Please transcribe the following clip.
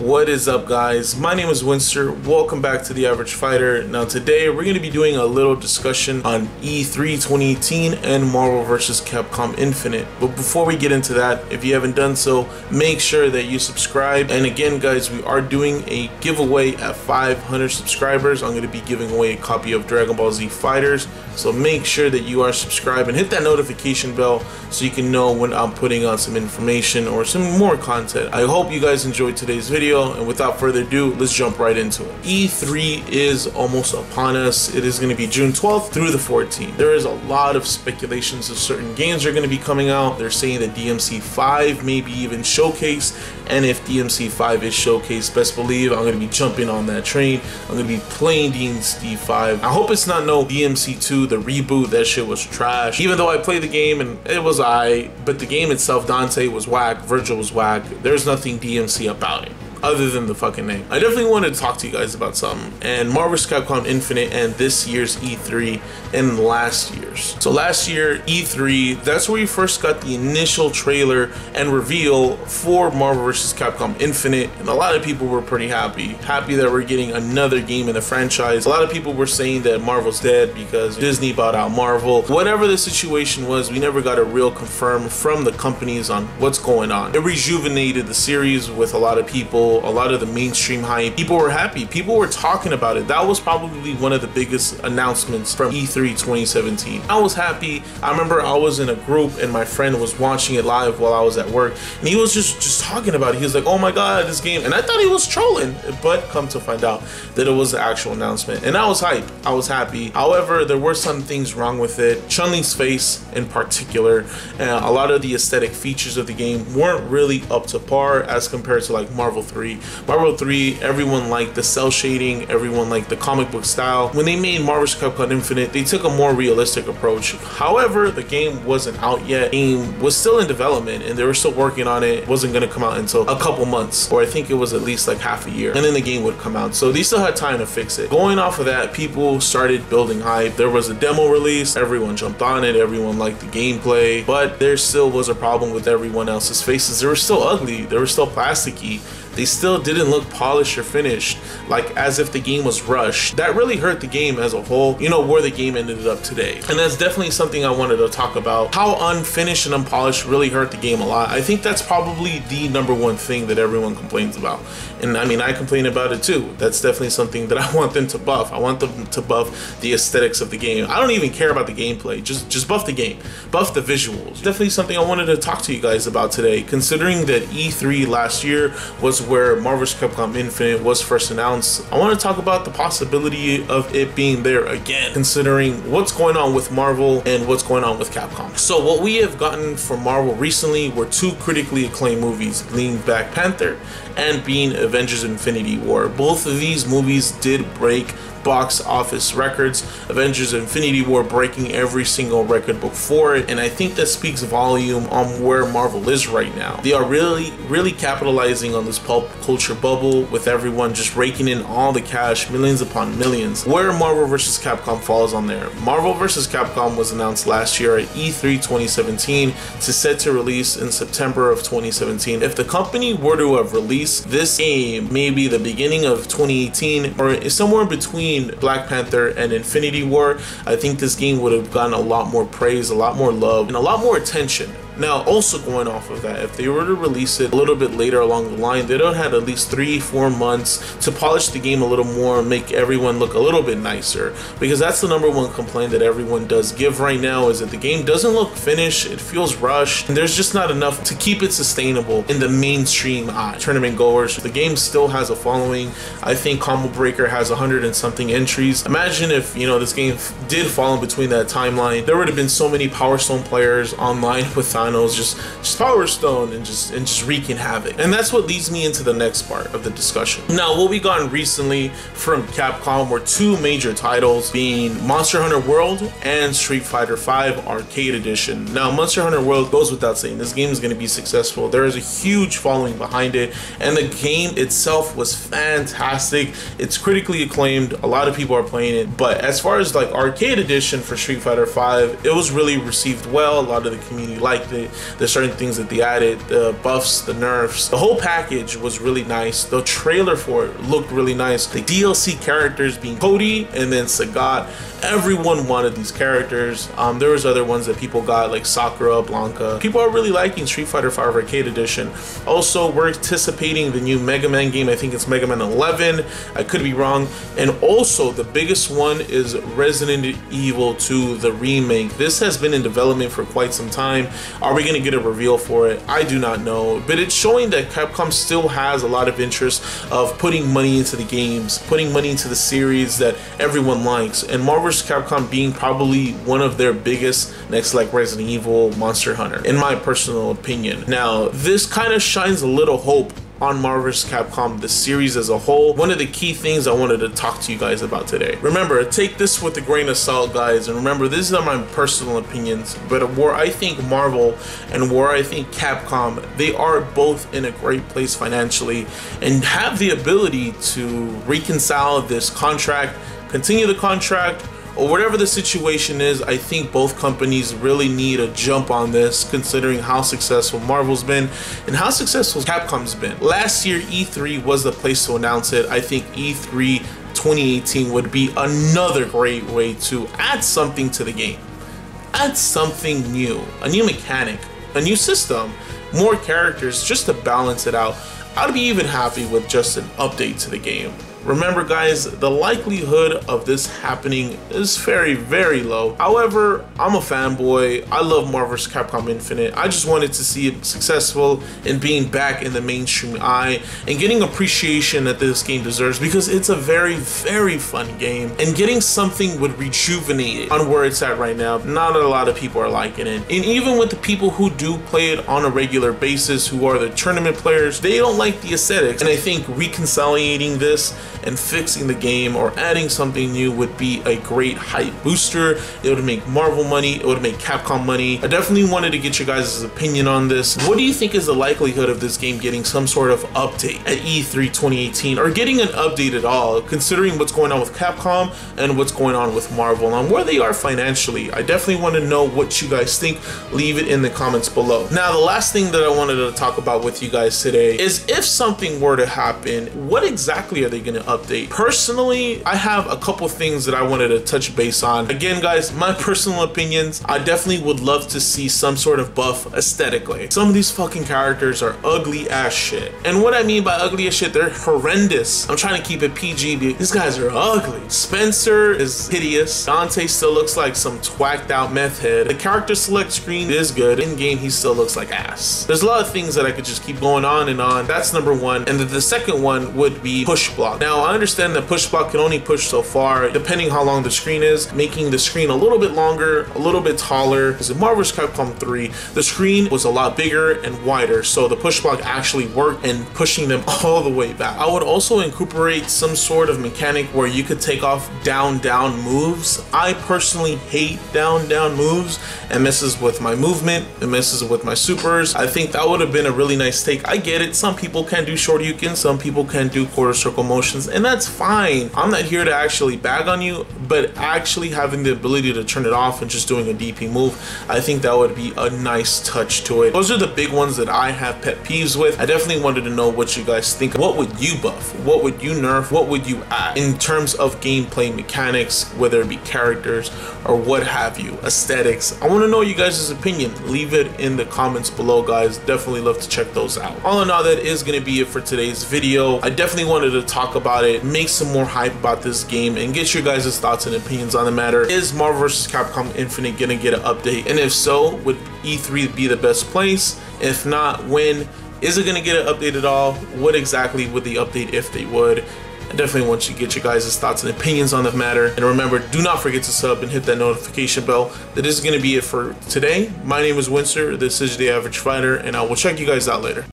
What is up, guys? My name is Wenster. Welcome back to The Average Fighter. Now today we're going to be doing a little discussion on E3 2018 and Marvel vs. Capcom Infinite. But before we get into that, if you haven't done so, make sure that you subscribe. And again, guys, we are doing a giveaway at 500 subscribers. I'm going to be giving away a copy of Dragon Ball Z Fighters. So make sure that you are subscribed and hit that notification bell so you can know when I'm putting on some information or some more content. I hope you guys enjoyed today's video. And without further ado, let's jump right into it. E3 is almost upon us. It is going to be June 12th through the 14th. There is a lot of speculations of certain games are going to be coming out. They're saying that DMC 5 may be even showcased, and if DMC 5 is showcased, best believe I'm going to be jumping on that train. I'm going to be playing DMC 5. I hope it's not no DMC 2, the reboot. That shit was trash. Even though I played the game and it was alright, but the game itself, Dante was whack, Virgil was whack. There's nothing DMC about it other than the fucking name. I definitely wanted to talk to you guys about something, and Marvel vs. Capcom Infinite and this year's E3 and last year's. So last year, E3, that's where we first got the initial trailer and reveal for Marvel vs. Capcom Infinite, and a lot of people were pretty happy that we're getting another game in the franchise. A lot of people were saying that Marvel's dead because Disney bought out Marvel. Whatever the situation was, we never got a real confirm from the companies on what's going on. It rejuvenated the series with a lot of people, a lot of the mainstream hype. People were happy. People were talking about it. That was probably one of the biggest announcements from E3 2017. I was happy. I remember I was in a group and my friend was watching it live while I was at work, and he was just talking about it. He was like, oh my god, this game. And I thought he was trolling, but come to find out that it was the actual announcement. And I was hyped. I was happy. However, there were some things wrong with it. Chun-Li's face in particular, and a lot of the aesthetic features of the game weren't really up to par as compared to like Marvel 3. Marvel 3, everyone liked the cell shading, everyone liked the comic book style. When they made Marvel vs. Capcom Infinite, they took a more realistic approach. However, the game wasn't out yet. The game was still in development and they were still working on it. It wasn't going to come out until a couple months, or I think it was at least like half a year, and then the game would come out. So they still had time to fix it. Going off of that, people started building hype. There was a demo release, everyone jumped on it, everyone liked the gameplay, but there still was a problem with everyone else's faces. They were still ugly, they were still plasticky. They still didn't look polished or finished, like as if the game was rushed. That really hurt the game as a whole, you know, where the game ended up today. And that's definitely something I wanted to talk about. How unfinished and unpolished really hurt the game a lot. I think that's probably the #1 thing that everyone complains about. And I mean, I complain about it too. That's definitely something that I want them to buff. I want them to buff the aesthetics of the game. I don't even care about the gameplay. Just buff the game. Buff the visuals. Definitely something I wanted to talk to you guys about today, considering that E3 last year was where Marvel vs. Capcom Infinite was first announced. I want to talk about the possibility of it being there again, considering what's going on with Marvel and what's going on with Capcom. So what we have gotten from Marvel recently were two critically acclaimed movies, being Black Panther and being Avengers Infinity War. Both of these movies did break box office records. Avengers Infinity War breaking every single record before it, and I think that speaks volume on where Marvel is right now. They are really capitalizing on this pulp culture bubble, with everyone just raking in all the cash, millions upon millions. Where Marvel vs. Capcom falls on there. Marvel vs. Capcom was announced last year at E3 2017 to set to release in September of 2017. If the company were to have released this game maybe the beginning of 2018 or somewhere between Black Panther and Infinity War, I think this game would have gotten a lot more praise, a lot more love, and a lot more attention. Now, also going off of that, if they were to release it a little bit later along the line, they'd have had at least 3-4 months to polish the game a little more, make everyone look a little bit nicer, because that's the #1 complaint that everyone does give right now, is that the game doesn't look finished, it feels rushed, and there's just not enough to keep it sustainable in the mainstream eye. Tournament goers, the game still has a following. I think Combo Breaker has 100 and something entries. Imagine if, you know, this game did fall in between that timeline. There would have been so many Power Stone players online with just Power Stone and just wreaking havoc. And that's what leads me into the next part of the discussion. Now, what we gotten recently from Capcom were two major titles, being Monster Hunter World and Street Fighter V Arcade Edition. Now, Monster Hunter World goes without saying, this game is going to be successful. There is a huge following behind it, and the game itself was fantastic. It's critically acclaimed. A lot of people are playing it, but as far as like Arcade Edition for Street Fighter V, it was really received well. A lot of the community liked it. the certain things that they added, the buffs, the nerfs. The whole package was really nice. The trailer for it looked really nice. The DLC characters being Cody and then Sagat, everyone wanted these characters. There was other ones that people got like Sakura, Blanca. People are really liking Street Fighter V Arcade Edition. Also, we're anticipating the new Mega Man game. I think it's Mega Man 11. I could be wrong. And also, the biggest one is Resident Evil 2, the remake. This has been in development for quite some time. Are we going to get a reveal for it? I do not know. But it's showing that Capcom still has a lot of interest of putting money into the games, putting money into the series that everyone likes. And Marvel vs. Capcom being probably one of their biggest, next like Resident Evil, Monster Hunter, in my personal opinion. Now, this kind of shines a little hope on Marvel vs. Capcom, the series as a whole. One of the key things I wanted to talk to you guys about today. Remember, take this with a grain of salt, guys, and remember, these are my personal opinions, but where I think Marvel and where I think Capcom, they are both in a great place financially and have the ability to reconcile this contract, continue the contract, or whatever the situation is. I think both companies really need a jump on this, considering how successful Marvel's been and how successful Capcom's been. Last year, E3 was the place to announce it. I think E3 2018 would be another great way to add something to the game. Add something new, a new mechanic, a new system, more characters, just to balance it out. I'd be even happy with just an update to the game. Remember, guys, the likelihood of this happening is very, very low. However, I'm a fanboy. I love Marvel vs. Capcom Infinite. I just wanted to see it successful and being back in the mainstream eye and getting appreciation that this game deserves, because it's a very, very fun game. And getting something would rejuvenate it on where it's at right now. Not a lot of people are liking it. And even with the people who do play it on a regular basis, who are the tournament players, they don't like the aesthetics. And I think reconciliating this and fixing the game or adding something new would be a great hype booster. It would make Marvel money, it would make Capcom money. I definitely wanted to get your guys' opinion on this. What do you think is the likelihood of this game getting some sort of update at E3 2018, or getting an update at all, considering what's going on with Capcom and what's going on with Marvel and where they are financially? I definitely want to know what you guys think. Leave it in the comments below. Now, the last thing that I wanted to talk about with you guys today is, if something were to happen, what exactly are they going to update? Personally, I have a couple things that I wanted to touch base on. Again, guys, my personal opinions, I definitely would love to see some sort of buff aesthetically. Some of these fucking characters are ugly ass shit. And what I mean by ugly as shit, they're horrendous. I'm trying to keep it PG, but these guys are ugly. Spencer is hideous. Dante still looks like some twacked out meth head. The character select screen is good. In game, he still looks like ass. There's a lot of things that I could just keep going on and on. That's number one. And the second one would be push block. Now, I understand that push block can only push so far, depending how long the screen is. Making the screen a little bit longer, a little bit taller. Because in Marvel vs. Capcom 3, the screen was a lot bigger and wider, so the push block actually worked in pushing them all the way back. I would also incorporate some sort of mechanic where you could take off down moves. I personally hate down moves. It messes with my movement, it messes with my supers. I think that would have been a really nice take. I get it, some people can do Shoryuken, some people can do quarter circle motions, and that's fine. I'm not here to actually bag on you, but actually having the ability to turn it off and just doing a DP move, I think that would be a nice touch to it. Those are the big ones that I have pet peeves with. I definitely wanted to know what you guys think. What would you buff? What would you nerf? What would you add in terms of gameplay mechanics, whether it be characters or what have you, aesthetics? I want to know you guys' opinion. Leave it in the comments below, guys. Definitely love to check those out. All in all, that is going to be it for today's video. I definitely wanted to talk about it, make some more hype about this game, and get your guys' thoughts and opinions on the matter. Is Marvel vs. Capcom Infinite gonna get an update? And if so, would E3 be the best place? If not, when? Is it gonna get an update at all? What exactly would the update if they would? I definitely want you to get your guys' thoughts and opinions on the matter. And remember, do not forget to sub and hit that notification bell. That is going to be it for today. My name is Wenster. This is The Average Fighter, and I will check you guys out later.